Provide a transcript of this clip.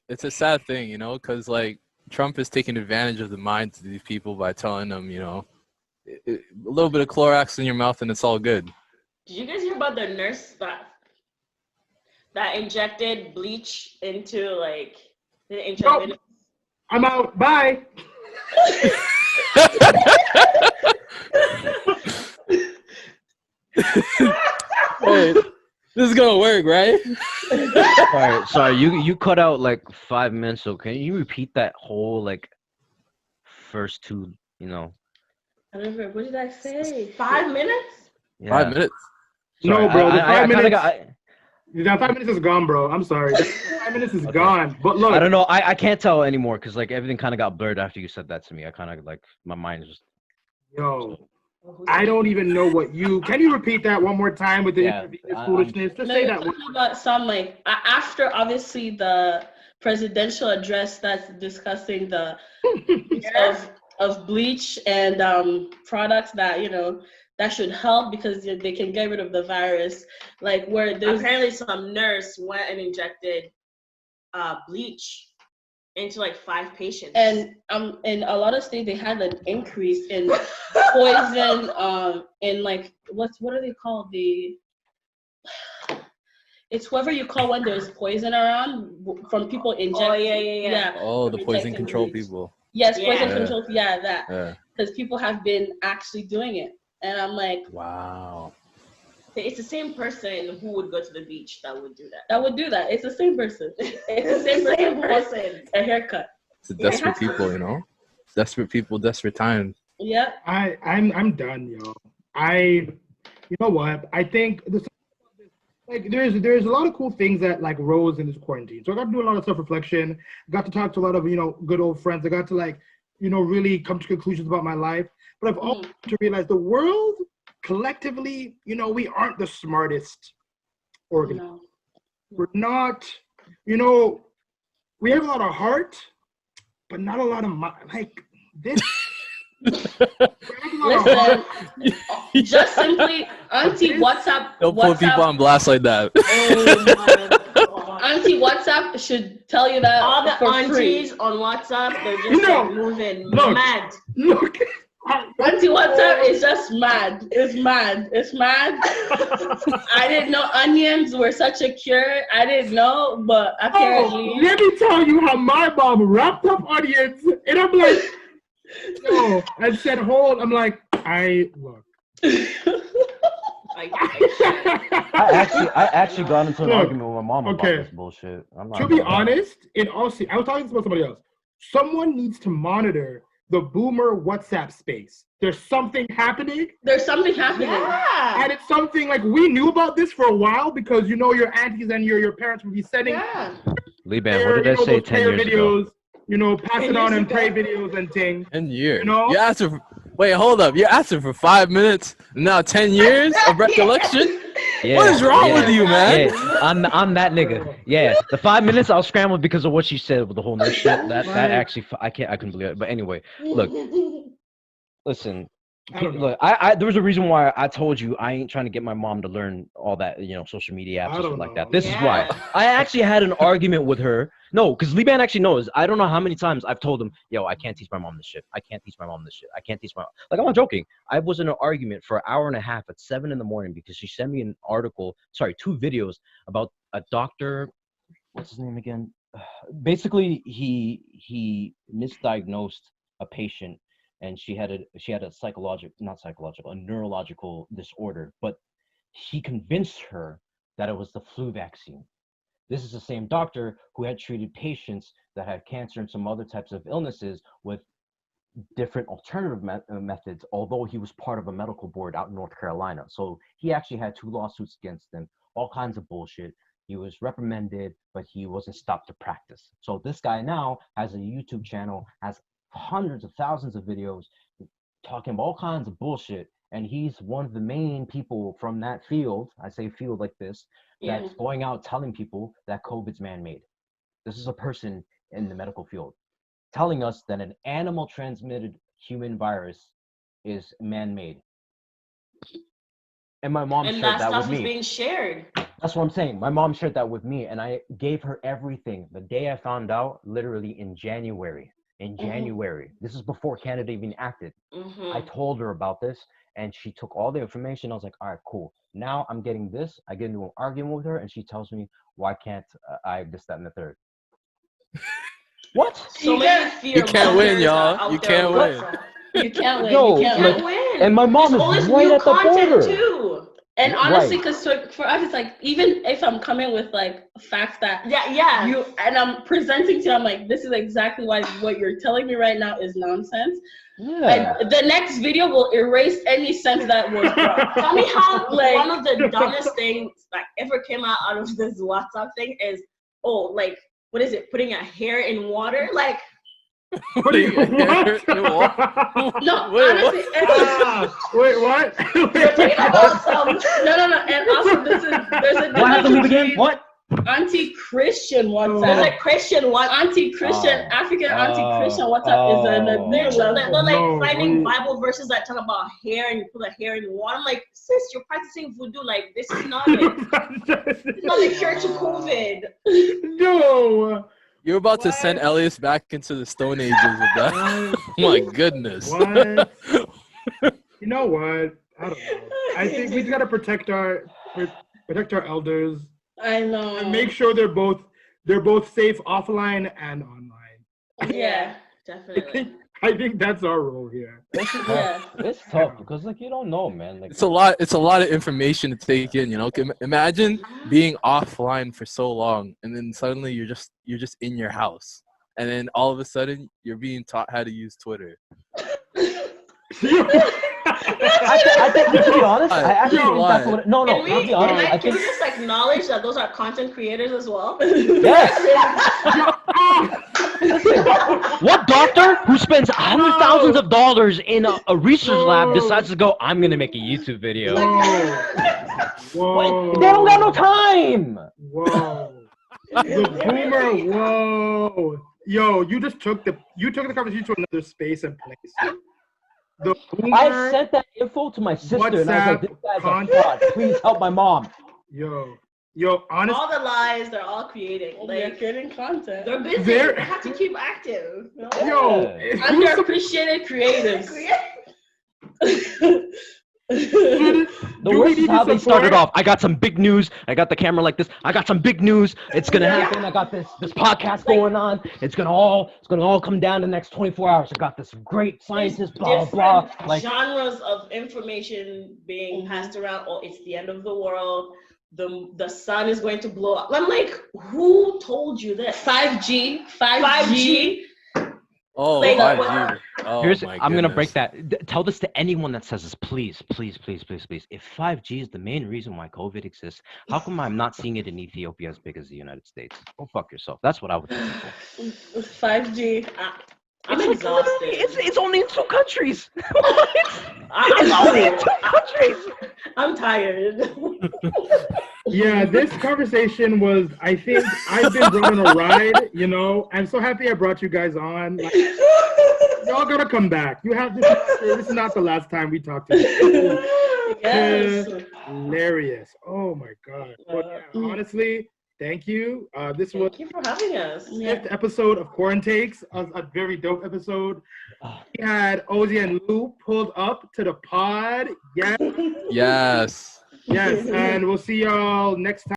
it's a sad thing, you know, because like Trump is taking advantage of the minds of these people by telling them, you know, a little bit of Clorox in your mouth and it's all good. Did you guys hear about the nurse that injected bleach into like the intravenous? Nope. I'm out. Bye. Hey, this is gonna work, right? Sorry, you cut out like 5 minutes, so can you repeat that whole like first two, you know? I don't remember. What did I say? 5 minutes? Yeah. 5 minutes. No, bro. The 5 minutes. 5 minutes is gone, bro. I'm sorry. 5 minutes is gone. But look, I don't know. I can't tell anymore because like everything kind of got blurred after you said that to me. I kind of like my mind is just. Yo, I don't even know what you. Can you repeat that one more time with the intravenous foolishness? Just say that one. About some like after obviously the presidential address that's discussing the use of bleach and products that that should help because they can get rid of the virus. Like where there's apparently some nurse went and injected bleach into like 5 patients, and in a lot of states they had an increase in poison in like what are they called, it's whoever you call when there's poison around from people injecting. Oh, the poison control people. Yes, poison control. Yeah, that because people have been actually doing it, and I'm like, wow. It's the same person who would go to the beach that would do that. It's the same person. It's the same person. A haircut. It's a desperate people, you know. Desperate people, desperate times. Yeah. I'm done, yo. You know what? I think there's a lot of cool things that like rose in this quarantine. So I got to do a lot of self-reflection. Got to talk to a lot of good old friends. I got to really come to conclusions about my life. But I've also to realize the world collectively, we aren't the smartest organism. No. We're not, we have a lot of heart, but not a lot of mind. Like this. Listen, just simply, Auntie WhatsApp. Don't put people on blast like that. Oh my Auntie WhatsApp should tell you that all the aunties free. On WhatsApp, they're just moving mad. Look. Auntie WhatsApp is just mad. It's mad. I didn't know onions were such a cure. I didn't know, but apparently. Oh, let me tell you how my mom wrapped up onions, and I'm like, and said hold. I'm like, look. I actually got into an argument with my mom about this bullshit. To be honest, I was talking about somebody else. Someone needs to monitor the boomer WhatsApp space. There's something happening. Yeah. And it's something like we knew about this for a while because your aunties and your parents would be sending Liban, what did I say 10 years videos, ago? Pass it on and pray videos and things. 10 years. You asked her wait, hold up. You're asking for 5 minutes, now 10 years of recollection? Yeah, what is wrong with you, man? Yeah. I'm that nigga. Yeah, the 5 minutes I was scrambled because of what she said with the whole nurse shit. That actually I couldn't believe it. But anyway, look, listen. Look, there was a reason why I told you I ain't trying to get my mom to learn all that, social media apps and shit like that. This is why. I actually had an argument with her. No, because Liban actually knows. I don't know how many times I've told him, yo, I can't teach my mom this shit. I can't teach my mom this shit. I can't teach my mom. Like, I'm not joking. I was in an argument for an hour and a half at 7 a.m. because she sent me an article, 2 videos about a doctor. What's his name again? Basically, he misdiagnosed a patient. And she had a neurological disorder, but he convinced her that it was the flu vaccine. This is the same doctor who had treated patients that had cancer and some other types of illnesses with different alternative methods, although he was part of a medical board out in North Carolina. So he actually had 2 lawsuits against him, all kinds of bullshit. He was reprimanded, but he wasn't stopped to practice. So this guy now has a YouTube channel, has hundreds of thousands of videos talking about all kinds of bullshit, and he's one of the main people from that field, I say field like this, that's going out telling people that COVID's man-made. This is a person in the medical field telling us that an animal transmitted human virus is man-made. And my mom shared that with me. And that stuff is being shared. That's what I'm saying. My mom shared that with me, and I gave her everything. The day I found out, literally in January. This is before Canada even acted. I told her about this, and she took all the information. I was like, all right, cool. Now I'm getting this. I get into an argument with her, and she tells me, why can't I this, that, and the third? What? So many fear You can't win, y'all. out You there can't with win. us. You can't win. Yo, you can't like, win. and my mom There's is always right new at the content border. too. And Yeah, honestly, right. because for us, it's like, even if I'm coming with like facts that you and I'm presenting to you, I'm like, this is exactly why what you're telling me right now is nonsense. Yeah. And the next video will erase any sense that was brought. Tell me how like one of the dumbest things that ever came out of this WhatsApp thing is, like, what is it? Putting a hair in water, like. What? No, Wait, honestly, Wait, what? you're talking about some. No, and also there's a What happened difference again? between What? anti-Christian WhatsApp. There's like Christian one. Anti-Christian, African anti-Christian WhatsApp is another They're like No, finding we- Bible verses that talk about hair and you put a hair in water. I'm like, sis, you're practicing voodoo. Like, this is not it. It's not the cure to COVID. No. You're about to What? send Elias back into the Stone Ages with that. Oh my goodness. What? You know what? I don't know. I think we just gotta protect our elders I know. and make sure they're both safe offline and online. Yeah. Definitely. I think that's our role here. Yeah. It's tough because like you don't know, man. Like It's a lot of information to take in, you know. Imagine being offline for so long and then suddenly you're just in your house. And then all of a sudden you're being taught how to use Twitter. I think to be honest, I actually think that's what. No, Can I'll be honest. I can think we just acknowledge that those are content creators as well? yes. What doctor who spends hundreds thousands of dollars in a research lab decides to go, I'm gonna make a YouTube video? Whoa. They don't got no time. Whoa. The boomer. Whoa. Yo, you took the conversation to another space and place. The boomer. I sent that info to my sister and I was like, this guy's a fraud. Please help my mom. Yo, honestly. All the lies they're all creating. They're Like, creating content. they're busy. They're- They have to keep active. Yo, Underappreciated creatives. The worst is how they started off. I got some big news. I got the camera like this. I got some big news. It's gonna happen. I got this podcast going on. It's gonna all come down in the next 24 hours. I got this great scientist, blah blah blah. Like genres of information being passed around. Oh, it's the end of the world. The sun is going to blow up. I'm like, who told you this? 5G. Oh, Like, 5G. Oh, my I'm gonna break goodness. that. Tell this to anyone that says this, please. If 5G is the main reason why COVID exists, how come I'm not seeing it in Ethiopia as big as the United States? Go fuck yourself. That's what I would think. 5G. I'm exhausted. It's only in 2 countries. I'm only in 2 countries. I'm tired. Yeah, this conversation was, I think, I've been running a ride, you know. I'm so happy I brought you guys on. Like, y'all gotta come back. You have this is not the last time we talked to you. Yes. Hilarious. Oh my God. But yeah, honestly, thank you. This was Thank you for having us. the 5th episode of Quarantakes, a very dope episode. We had Hozzy and Lou pulled up to the pod. Yes. Yes. Yes. And we'll see y'all next time.